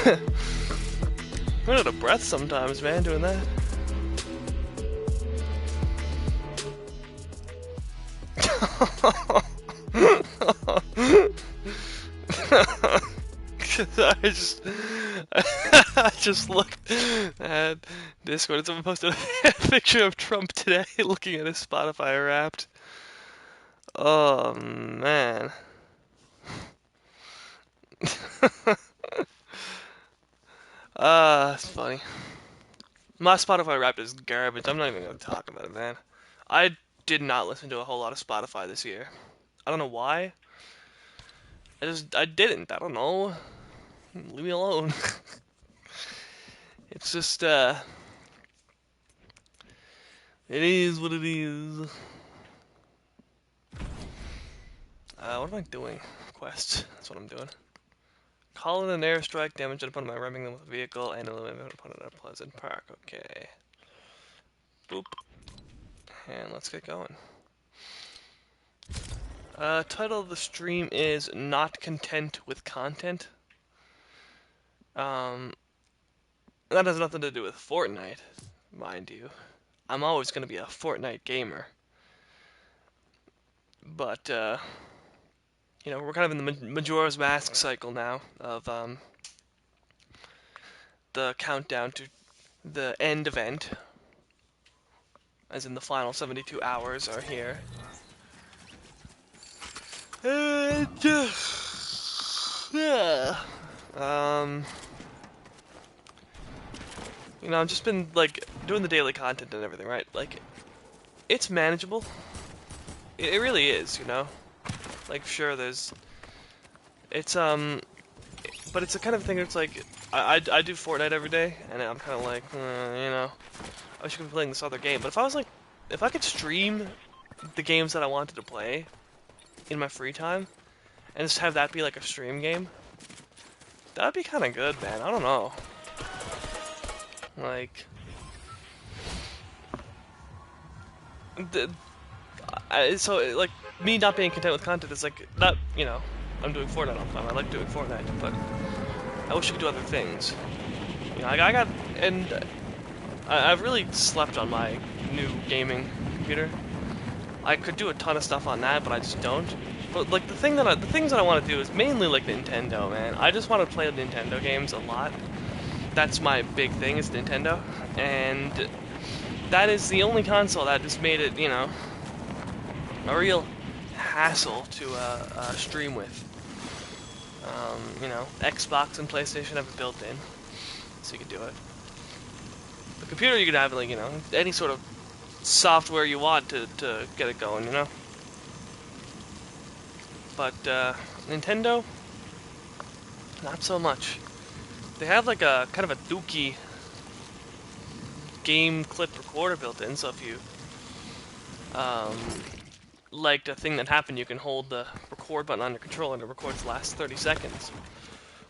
I'm out of breath sometimes, man, doing that. I just looked at Discord and someone posted a picture of Trump today looking at his Spotify Wrapped. Oh man. It's funny. My Spotify Wrapped is garbage. I'm not even gonna talk about it, man. I did not listen to a whole lot of Spotify this year. I don't know why. I didn't. I don't know. Leave me alone. It's just it is what it is. What am I doing? Quest. That's what I'm doing. Call in an airstrike, damage an opponent by ramming them with a vehicle, and eliminate an opponent at a pleasant park. Okay. Boop. And let's get going. Title of the stream is Not Content with Content. That has nothing to do with Fortnite, mind you. I'm always going to be a Fortnite gamer. But, you know, we're kind of in the Majora's Mask cycle now of, the countdown to the end event. As in the final 72 hours are here. And, yeah. You know, I've just been, like, doing the daily content and everything, right? Like, it's manageable. It really is, you know? Like, sure, it's, but it's the kind of thing that's like, I do Fortnite every day, and I'm kind of like, you know, I wish I could be playing this other game. But if I was like, if I could stream the games that I wanted to play in my free time, and just have that be like a stream game, that'd be kind of good, man. I don't know. Like, so, like, me not being content with content is like, not, you know, I'm doing Fortnite all the time. I like doing Fortnite, but I wish I could do other things. You know, I've really slept on my new gaming computer. I could do a ton of stuff on that, but I just don't. But like the things that I want to do is mainly like Nintendo, man. I just want to play Nintendo games a lot. That's my big thing, is Nintendo, and that is the only console that has made it, you know, a real hassle to stream with. You know, Xbox and PlayStation have it built in, so you can do it. The computer, you can have, like, you know, any sort of software you want to get it going, you know? But, Nintendo, not so much. They have, like, a kind of a dookie game clip recorder built in, so if you, like the thing that happened, you can hold the record button on your controller and it records the last 30 seconds.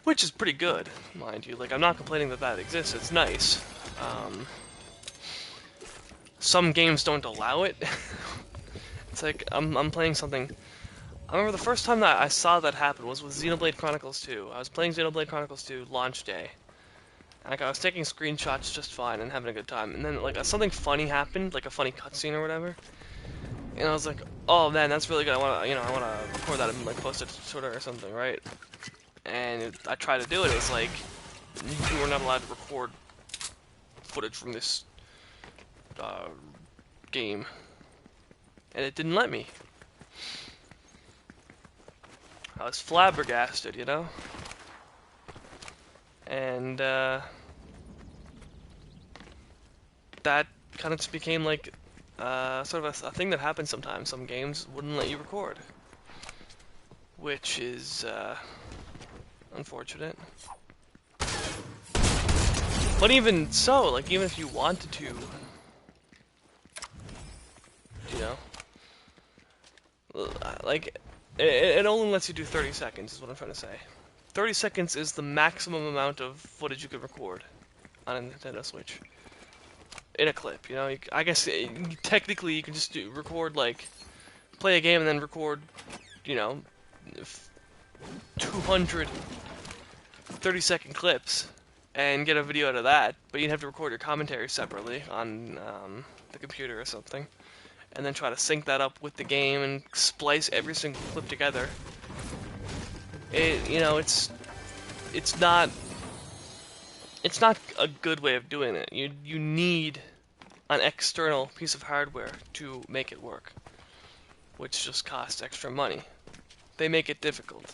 Which is pretty good, mind you. Like, I'm not complaining that that exists, it's nice. Some games don't allow it. It's like, I'm playing something. I remember the first time that I saw that happen was with Xenoblade Chronicles 2. I was playing Xenoblade Chronicles 2 launch day. Like, I was taking screenshots just fine and having a good time. And then, like, something funny happened, like a funny cutscene or whatever. And I was like, oh man, that's really good. I wanna record that and, like, post it to Twitter or something, right? And I tried to do it. It was like, you were not allowed to record footage from this game, and it didn't let me. I was flabbergasted, you know? And, that kind of just became, like, sort of a thing that happens sometimes. Some games wouldn't let you record. Which is, unfortunate. But even so, like, even if you wanted to, you know, like, it only lets you do 30 seconds, is what I'm trying to say. 30 seconds is the maximum amount of footage you could record on a Nintendo Switch. In a clip, you know? I guess, technically, you can just record, like, play a game and then record, you know, 200 30-second clips and get a video out of that, but you'd have to record your commentary separately on the computer or something, and then try to sync that up with the game and splice every single clip together. It's not a good way of doing it. You need an external piece of hardware to make it work, which just costs extra money. They make it difficult.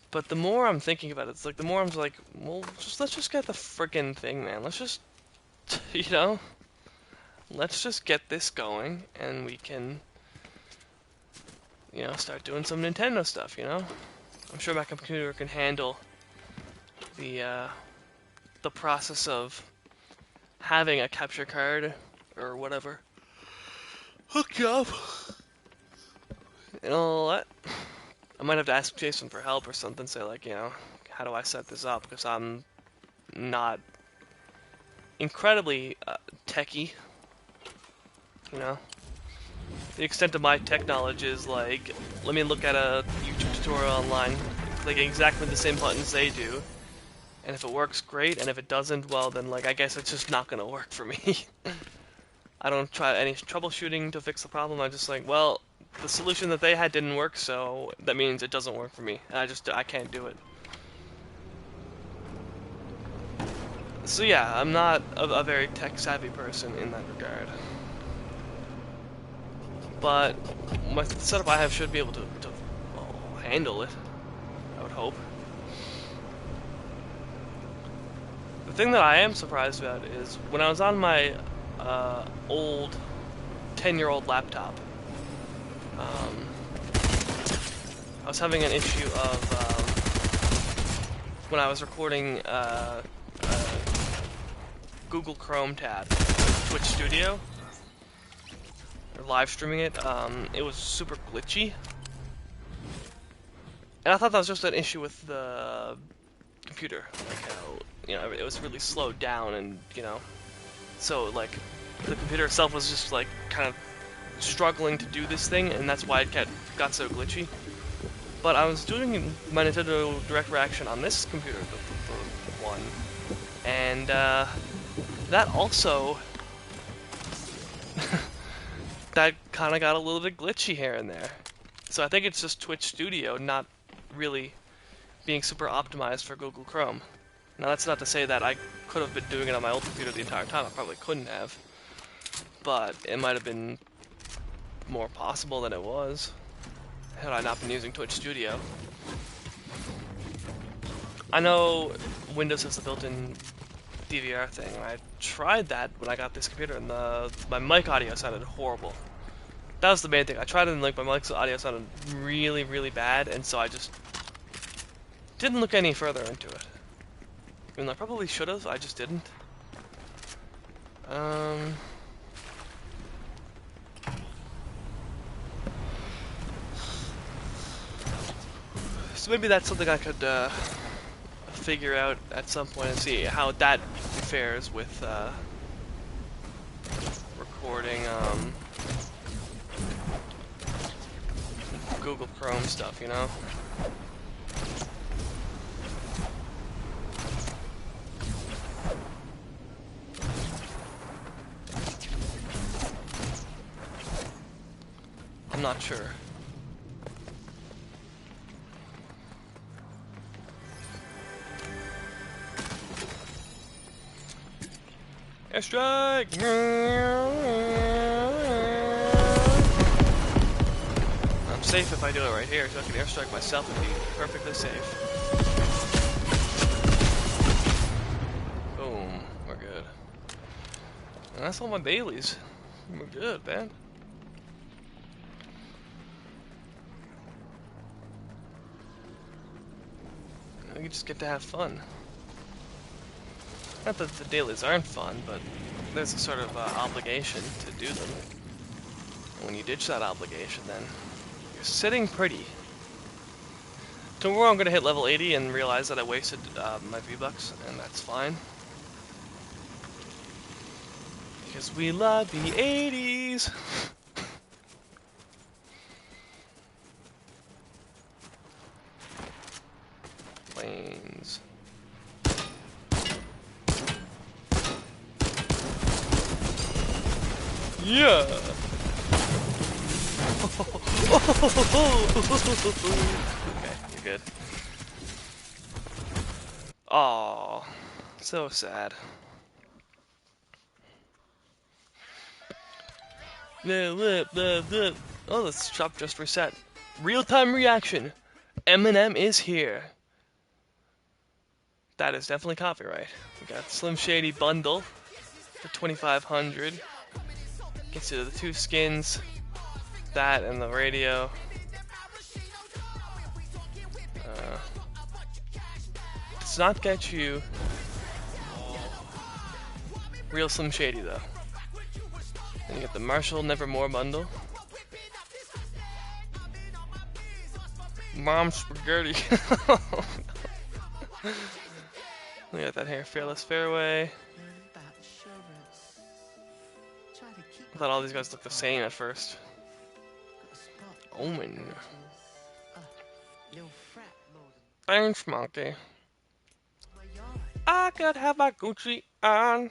But the more I'm thinking about it, it's like the more I'm like, well, let's just get the frickin' thing, man. Let's just, let's just get this going, and we can, start doing some Nintendo stuff, I'm sure my computer can handle the process of having a capture card or whatever hooked up and all that. I might have to ask Jason for help or something, say like, how do I set this up? Because I'm not incredibly techy, The extent of my tech knowledge is like, let me look at a YouTube tutorial online, clicking exactly the same buttons they do, and if it works, great, and if it doesn't, well then like, I guess it's just not gonna work for me. I don't try any troubleshooting to fix the problem, I'm just like, well, the solution that they had didn't work, so that means it doesn't work for me. And I can't do it. So yeah, I'm not a very tech-savvy person in that regard. But my setup I have should be able to handle it, I would hope. The thing that I am surprised about is when I was on my old 10-year-old laptop, I was having an issue of when I was recording Google Chrome tab, Twitch Studio, or live streaming it. It was super glitchy, and I thought that was just an issue with the computer, like how it was really slowed down, and so like the computer itself was just like kind of struggling to do this thing, and that's why it got so glitchy. But I was doing my Nintendo Direct Reaction on this computer, the one, and that also that kind of got a little bit glitchy here and there. So I think it's just Twitch Studio not really being super optimized for Google Chrome. Now that's not to say that I could have been doing it on my old computer the entire time. I probably couldn't have, but it might have been more possible than it was had I not been using Twitch Studio. I know Windows has the built-in DVR thing. I tried that when I got this computer, and my mic audio sounded horrible. That was the main thing. I tried it, and like my mic's audio sounded really, really bad, and so I just didn't look any further into it. I mean, I probably should have. I just didn't. So maybe that's something I could figure out at some point and see how that fares with recording Google Chrome stuff, I'm not sure. Airstrike! I'm safe if I do it right here, so I can airstrike myself and be perfectly safe. Boom. We're good. And that's all my Baileys. We're good, man. We just get to have fun. Not that the dailies aren't fun, but there's a sort of obligation to do them. And when you ditch that obligation, then you're sitting pretty. Tomorrow I'm gonna hit level 80 and realize that I wasted my V-Bucks, and that's fine. Because we love the 80s! planes. Yeah! Okay, you're good. Oh, so sad. Oh, the shop just reset. Real-time reaction. Eminem is here. That is definitely copyright. We got Slim Shady bundle for 2,500. Gets you the 2 skins, that and the radio. Does not get you real Slim Shady though. Then you get the Marshall Nevermore bundle. Mom spaghetti. We got that here, Fearless Fairway. I thought all these guys looked the same at first. Omen. Thanks, monkey. I could have my Gucci on.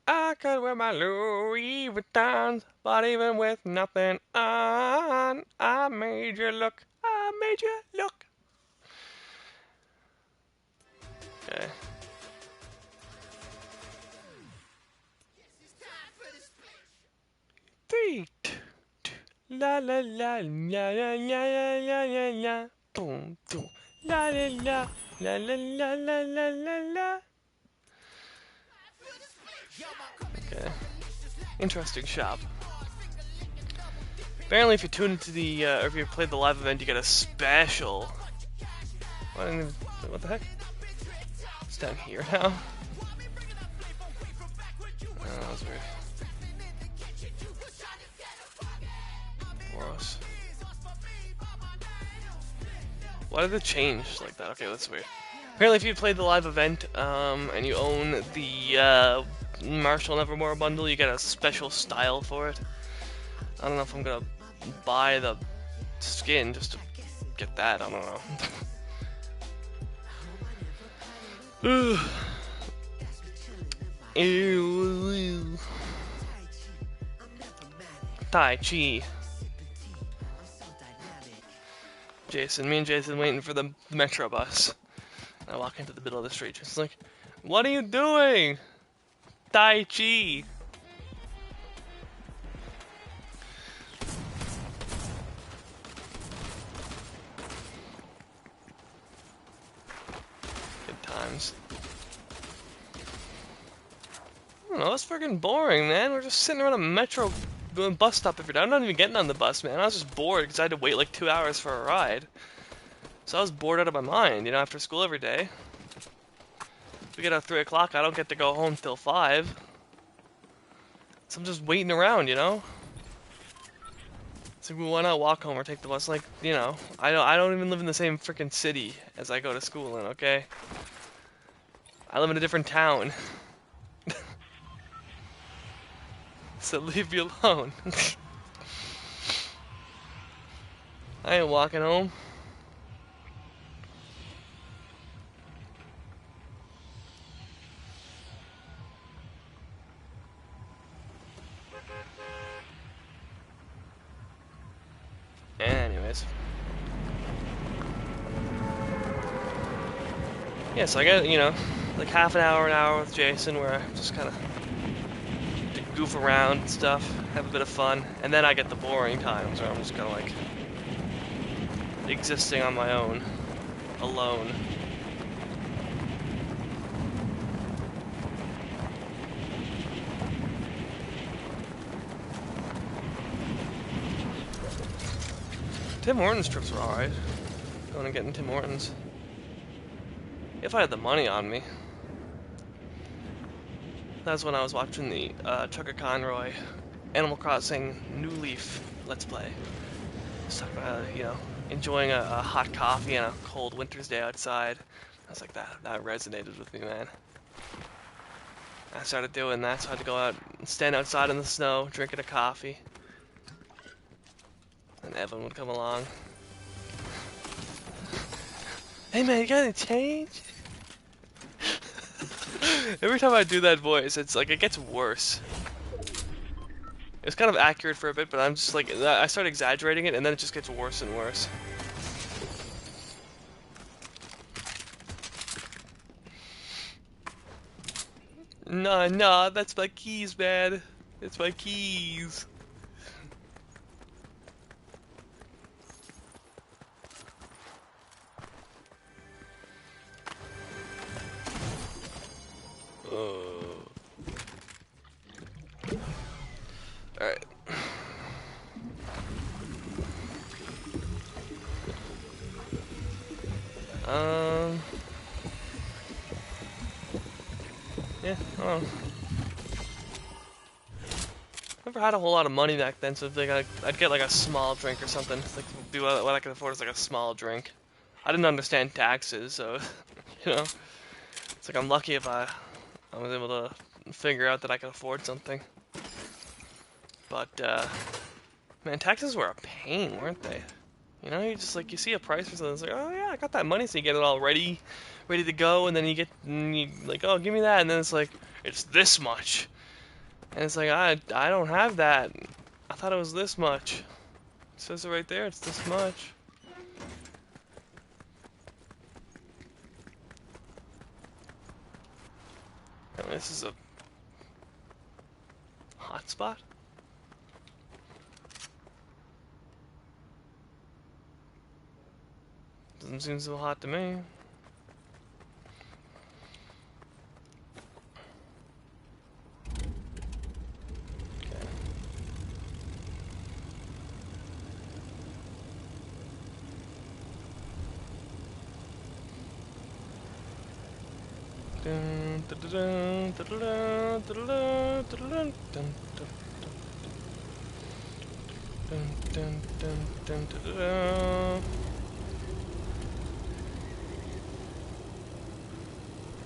I could wear my Louis Vuittons, but even with nothing on, I made you look. I made you look. Okay. Three, two, two. La la la la la la la la la. Boom, boom. La la la la la la la la la la. Okay. Interesting shop. Apparently, if you tune into the, or if you played the live event, you get a special. What the heck? It's down here now. Oh, that was weird. Gross. Why did it change like that? Okay, that's weird. Apparently, if you played the live event, and you own the Marshall Nevermore bundle, you get a special style for it. I don't know if I'm gonna buy the skin just to get that. I don't know. Ew. Tai Chi. Me and Jason waiting for the metro bus. I walk into the middle of the street, just like, what are you doing? Tai Chi. Good times. I don't know, it's freaking boring, man. We're just sitting around a metro bus stop every day. I'm not even getting on the bus, man. I was just bored because I had to wait like 2 hours for a ride. So I was bored out of my mind, you know, after school every day. We get out 3 o'clock, I don't get to go home till 5. So I'm just waiting around, you know? So why not walk home or take the bus? Like, you know, I don't even live in the same freaking city as I go to school in, okay? I live in a different town. So leave me alone. I ain't walking home. Anyways. Yeah, so I got, you know, like half an hour with Jason where I just kind of goof around and stuff, have a bit of fun, and then I get the boring times where I'm just kind of like existing on my own, alone. Tim Hortons trips were alright. Going and getting Tim Hortons. If I had the money on me. That's when I was watching the Chucker Conroy Animal Crossing New Leaf Let's Play. Just talking about, you know, enjoying a hot coffee on a cold winter's day outside. I was like, that resonated with me, man. I started doing that, so I had to go out and stand outside in the snow, drinking a coffee. And Evan would come along. Hey man, you got any change? Every time I do that voice, it's like it gets worse. It's kind of accurate for a bit, but I'm just like I start exaggerating it, and then it just gets worse and worse. Nah, nah, that's my keys, man. It's my keys. Oh. Alright. Um. Yeah, I don't know. Never had a whole lot of money back then, so like I'd get like a small drink or something. Like do what I could afford is like a small drink. I didn't understand taxes, so you know, it's like I'm lucky if I was able to figure out that I could afford something. But man, taxes were a pain, weren't they? You know, you just like you see a price for something, it's like, oh yeah, I got that money, so you get it all ready to go, and then you like, oh, give me that, and then it's like it's this much, and it's like I don't have that. I thought it was this much. It says it right there. It's this much. I mean, this is a hotspot. Doesn't seem so hot to me.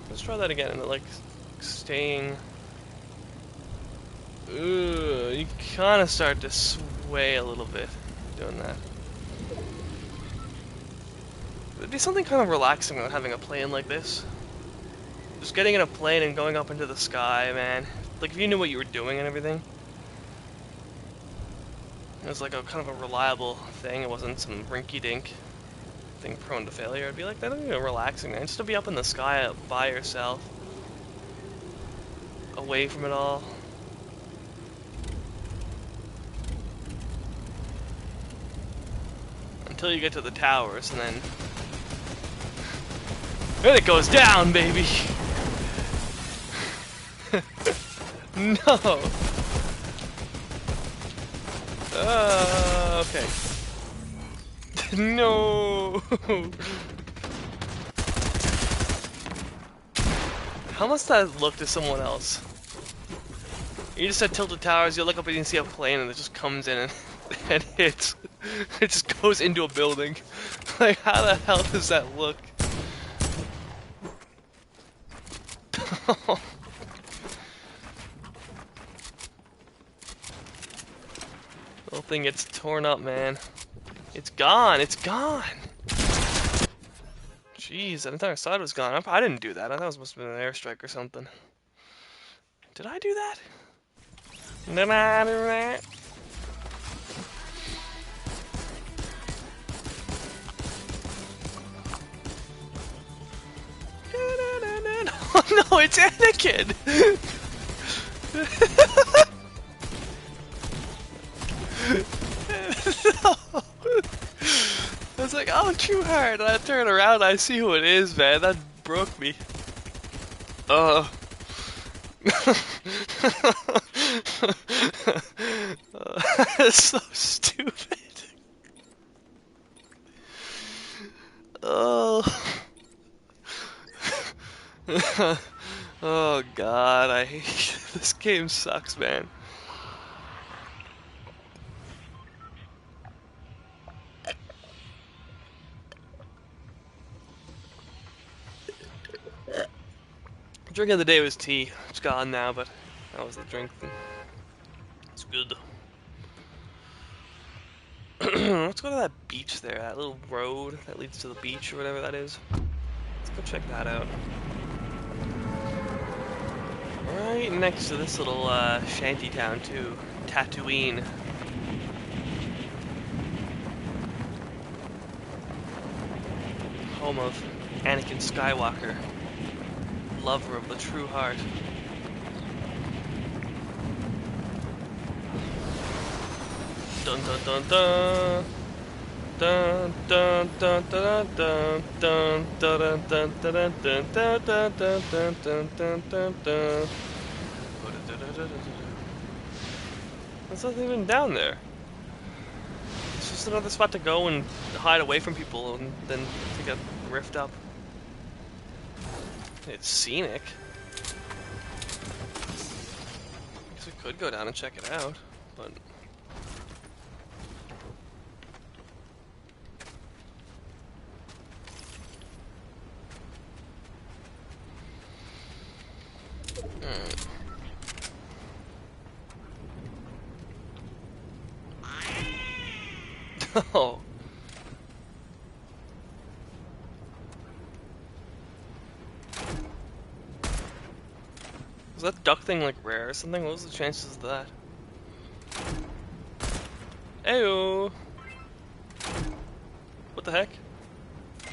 Let's try that again. Like staying. Ooh, you kind of start to sway a little bit doing that. It'd be something kind of relaxing about having a plane like this. Just getting in a plane and going up into the sky, man. Like if you knew what you were doing and everything. It was like a kind of a reliable thing. It wasn't some rinky-dink thing prone to failure. I'd be like, that'd be relaxing, man. Just to be up in the sky by yourself. Away from it all. Until you get to the towers, and then it goes down, baby! No! Okay. No! How must that look to someone else? You just said tilted towers, you look up and you see a plane and it just comes in and, and hits. It just goes into a building. Like, how the hell does that look? The whole thing gets torn up, man. It's gone, it's gone! Jeez, that entire side was gone. I didn't do that. I thought it must have been an airstrike or something. Did I do that? Did I do that? Oh no, it's Anakin! No. I was like, oh, too hard. And I turn around, I see who it is, man. That broke me. That's so stupid. Oh. Oh god, I hate this game sucks, man. Drink of the day was tea. It's gone now, but that was the drink. It's good. Let's go to that beach there, that little road that leads to the beach or whatever that is. Let's go check that out. Right next to this little shanty town too, Tatooine. Home of Anakin Skywalker, lover of the true heart. Dun dun dun dun. Dun dun dun dun dun dun dun dun dun dun dun dun dun dun dun dun dun. There's nothing even down there. It's just another spot to go and hide away from people and then take a rift up. It's scenic. Guess we could go down and check it out, but oh. Was that duck thing like rare or something? What was the chances of that? Ayo! What the heck? I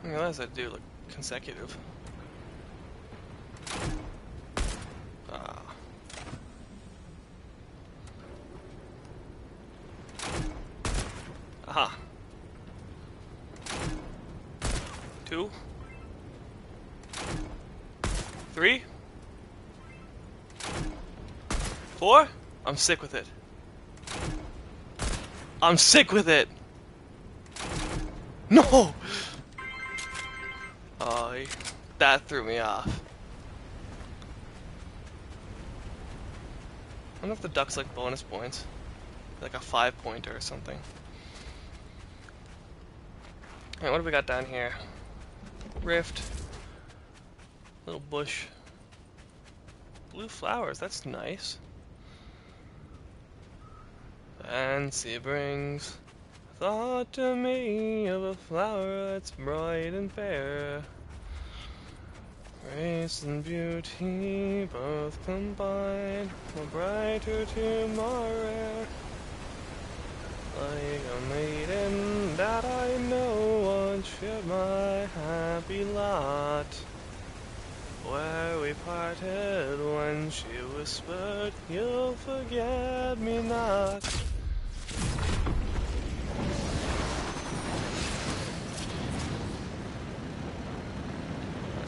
didn't realize I'd do like consecutive. Ah. Aha. 2. 3. 4. I'm sick with it. I'm sick with it. No. Oh, that threw me off. I wonder if the duck's like bonus points, like a 5-pointer or something. Alright, what do we got down here? Rift. Little bush. Blue flowers, that's nice. Fancy brings thought to me of a flower that's bright and fair. Grace and beauty both combine, a brighter tomorrow. Like a maiden that I know once shared my happy lot. Where we parted when she whispered, "You'll forget me not."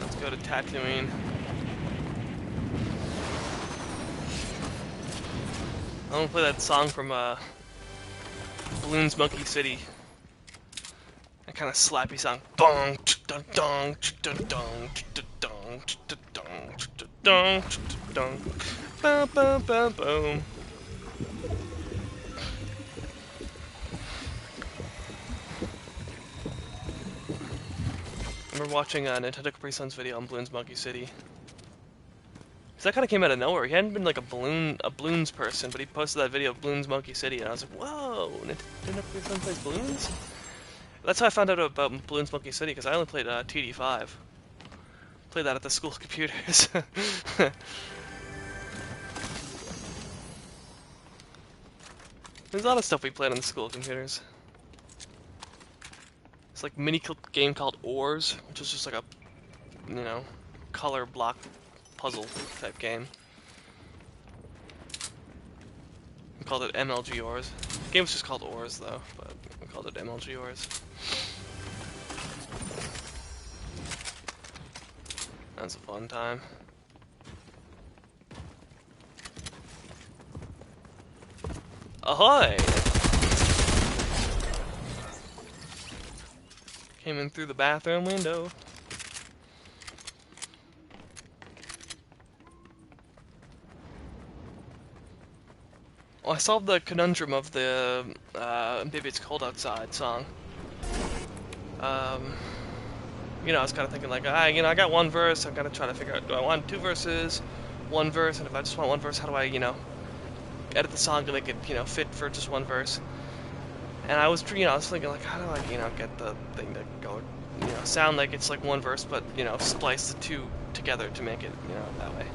Let's go to Tatooine. I'm gonna play that song from Balloons Monkey City. That kind of slappy song. Dong, dun dong, dun dong, dun dong, dun dong, dun dong, boom, boom, boom, boom. I remember watching Nintendo Capri Sun's video on Balloons Monkey City. Cause that kind of came out of nowhere. He hadn't been like a balloons person, but he posted that video of Balloons Monkey City, and I was like, whoa, Nintendo Capri Sun plays balloons? That's how I found out about Balloons Monkey City, because I only played TD5. Played that at the school computers. There's a lot of stuff we played on the school computers. It's like a mini game called Oars, which is just like a, you know, color block puzzle type game. We called it MLG Oars. The game was just called Oars though, but we called it MLG Oars. That was a fun time. Ahoy! Came in through the bathroom window. Well, I solved the conundrum of the Maybe It's Cold Outside song. You know, I was kind of thinking like, I got one verse, I'm gonna try to figure out, do I want 2 verses, 1 verse, and if I just want 1 verse, how do I, you know, edit the song to make it, fit for just one verse. And I was thinking like, how do I, get the thing to go, sound like it's like one verse, but splice the two together to make it, that way.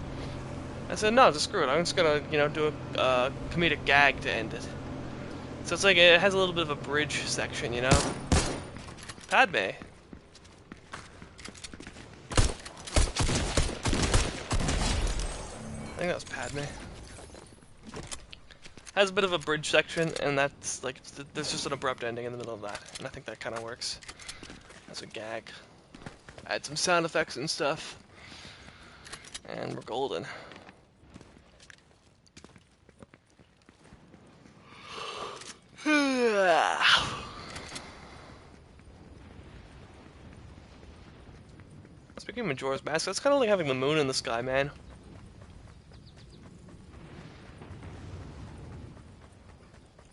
I said, no, just screw it. I'm just gonna, do a comedic gag to end it. So it's like it has a little bit of a bridge section, Padme. I think that was Padme. Has a bit of a bridge section, and that's like there's just an abrupt ending in the middle of that, and I think that kind of works as a gag. Add some sound effects and stuff, and we're golden. Speaking of Majora's Mask, that's kind of like having the moon in the sky, man.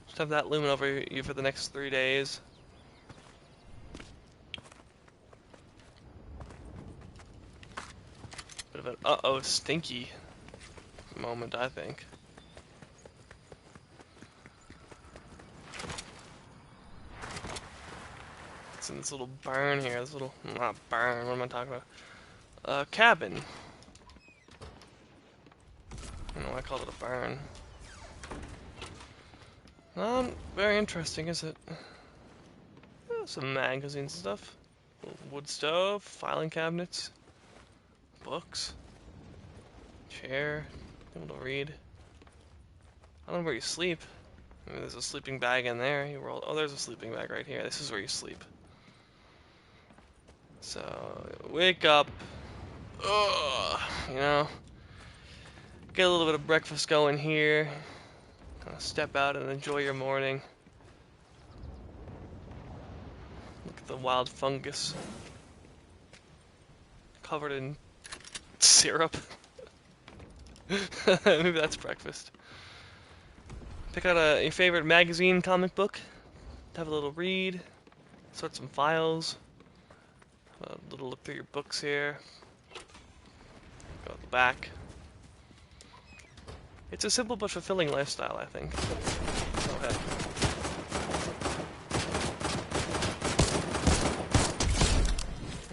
Just have that looming over you for the next 3 days. Bit of an uh-oh stinky moment, I think. It's in this little barn here, not barn, what am I talking about? Cabin. I don't know why I called it a barn. Not very interesting, is it? Some magazines and stuff. Wood stove, filing cabinets, books, chair, able to read. I don't know where you sleep. Maybe there's a sleeping bag in there. Oh, there's a sleeping bag right here. This is where you sleep. So, wake up. Ugh, get a little bit of breakfast going here. Kind of step out and enjoy your morning. Look at the wild fungus. Covered in syrup. Maybe that's breakfast. Pick out your favorite magazine, comic book. Have a little read. Sort some files. A little look through your books here. Go at the back. It's a simple but fulfilling lifestyle, I think. Go ahead.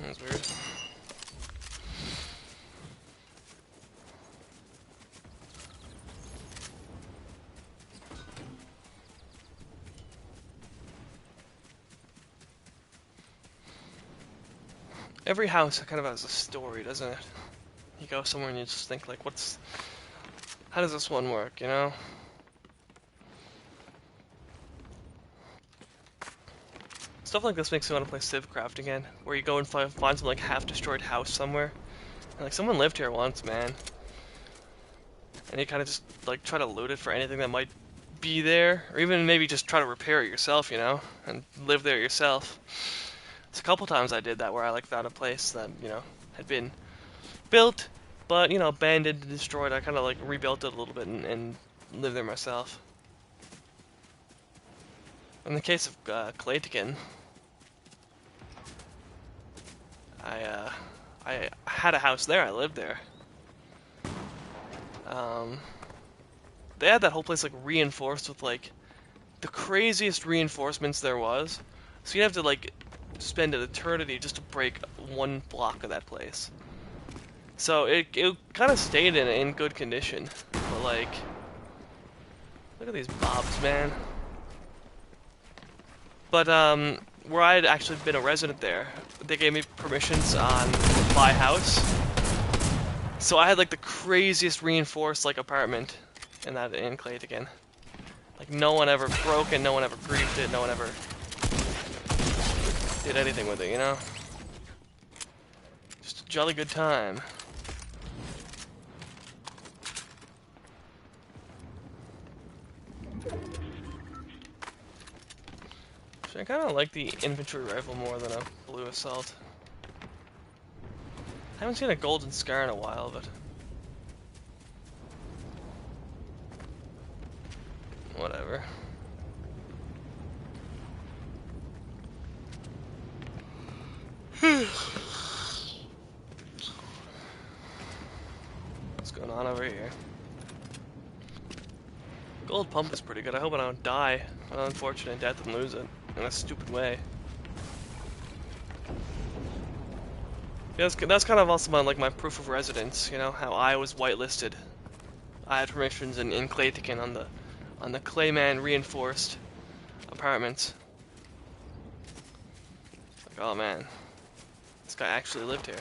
That's weird. Every house kind of has a story, doesn't it? You go somewhere and you just think like, how does this one work, Stuff like this makes me want to play Civcraft again, where you go and find some like half-destroyed house somewhere. And, like someone lived here once, man. And you kind of just like try to loot it for anything that might be there, or even maybe just try to repair it yourself, and live there yourself. It's a couple times I did that where I like found a place that, had been built, but, abandoned and destroyed. I kind of like rebuilt it a little bit and lived there myself. In the case of Claytican, I had a house there. I lived there. They had that whole place like reinforced with like the craziest reinforcements there was. So you'd have to like spend an eternity just to break one block of that place. So it kind of stayed in good condition, but like, look at these bobs, man. But where I had actually been a resident there, they gave me permissions on my house, so I had like the craziest reinforced like apartment in Claytican. Like no one ever broke it, no one ever griefed it, no one ever did anything with it, Just a jolly good time. I kind of like the infantry rifle more than a blue assault. I haven't seen a golden scar in a while, but whatever. What's going on over here? Gold pump is pretty good. I hope I don't die an unfortunate death and lose it in a stupid way. Yeah, that's kind of also my proof of residence. You know how I was whitelisted. I had permissions in Claytican on the Clayman reinforced apartments. Like, oh man, this guy actually lived here.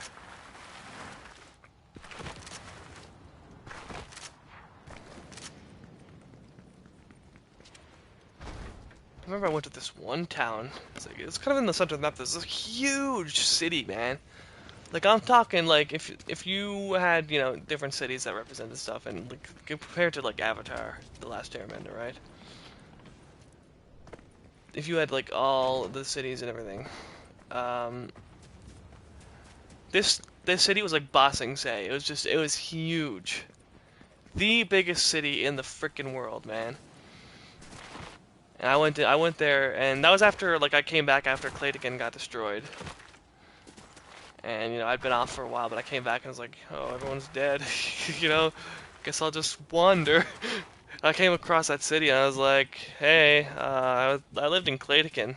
I remember I went to this one town. It's kind of in the center of the map. There's this huge city, man. Like I'm talking like if you had different cities that represented stuff and like compared to like Avatar, The Last Airbender, right? If you had like all the cities and everything, um, this city was like Ba Sing Se. It was huge, the biggest city in the freaking world, man. And I went there, and that was after like I came back after Claytican got destroyed. And I'd been off for a while, but I came back and was like, oh, everyone's dead. Guess I'll just wander. I came across that city and I was like, hey, I lived in Claytican,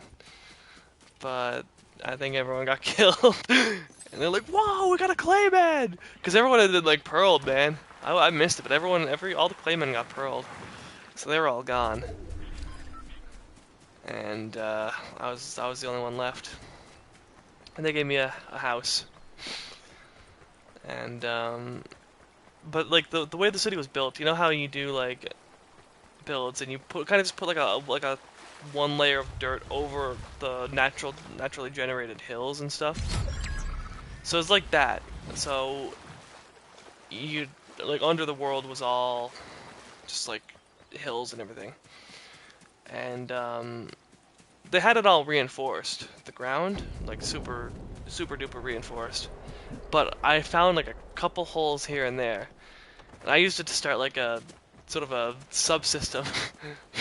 but I think everyone got killed. And they're like, whoa, we got a Clayman! Because everyone had been like pearled, man. I missed it, but all the Claymen got pearled. So they were all gone. And I was the only one left. And they gave me a house. And but like the way the city was built, you know how you do like builds and you kind of just put like a one layer of dirt over the naturally generated hills and stuff. So it's like that. So you like under the world was all just like hills and everything. And they had it all reinforced. The ground like super duper reinforced. But I found like a couple holes here and there. And I used it to start like a sort of a subsystem,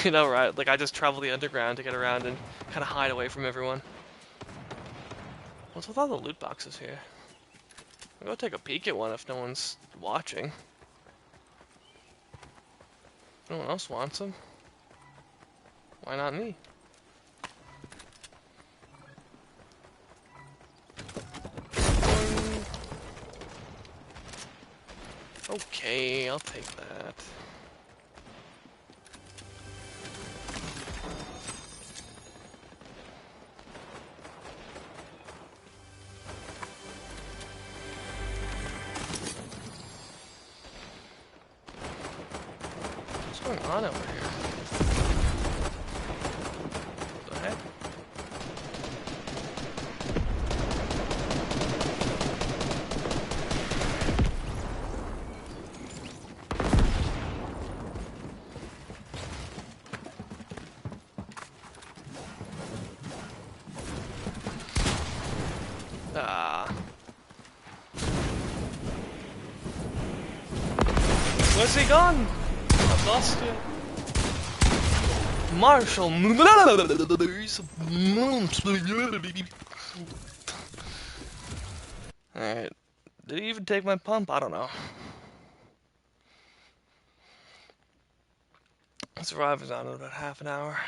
right? Like I just travel the underground to get around and kind of hide away from everyone. What's with all the loot boxes here? I'll go take a peek at one if no one's watching. No one else wants them. Why not me? Okay, I'll take that. What's going on over here? What the heck? Ah. Where's he gone? I've lost you. Marshall. Alright. Did he even take my pump? I don't know. Survive is on in about half an hour.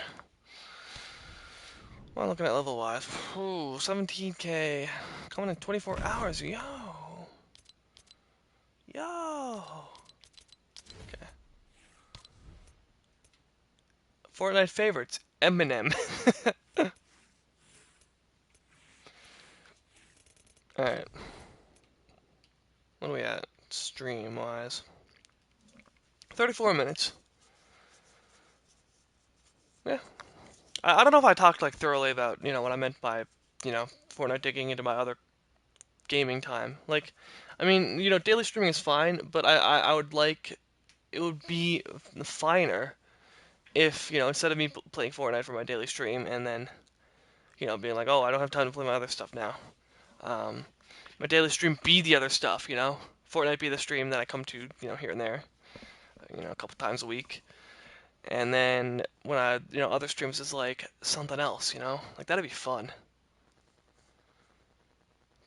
Well, looking at level wise. Ooh, 17k. Coming in 24 hours. Yo. Yo. Okay. Fortnite favorites. Eminem. Alright. What are we at? Stream wise. 34 minutes. Yeah. I don't know if I talked like thoroughly about, what I meant by, Fortnite digging into my other gaming time. Like, I mean, daily streaming is fine, but I would like, it would be finer if, instead of me playing Fortnite for my daily stream and then, being like, oh, I don't have time to play my other stuff now. My daily stream be the other stuff, Fortnite be the stream that I come to, here and there, a couple times a week. And then when other streams is like something else, like that'd be fun.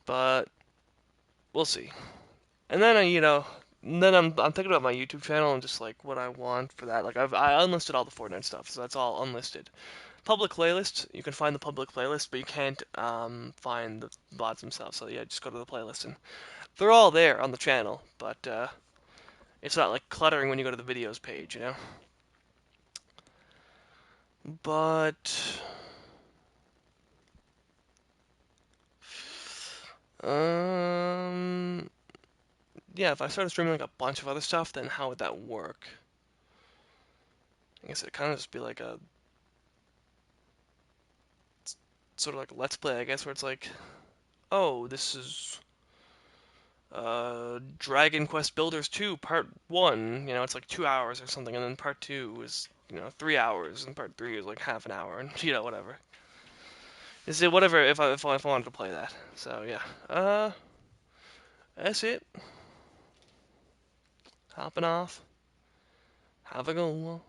But we'll see. And then, then I'm thinking about my YouTube channel and just like what I want for that. Like I unlisted all the Fortnite stuff, so that's all unlisted. Public playlist, you can find the public playlist, but you can't find the VODs themselves. So yeah, just go to the playlist and they're all there on the channel, but it's not like cluttering when you go to the videos page, you know. But um, yeah, if I started streaming like a bunch of other stuff, then how would that work? I guess it'd kind of just be like a sort of like a let's play, I guess, where it's like, oh, this is Dragon Quest Builders 2 Part 1, it's like 2 hours or something, and then Part 2 is, 3 hours, and Part 3 is like half an hour, and, whatever. Is it whatever if I wanted to play that. So, yeah. That's it. Hopping off. Have a good one.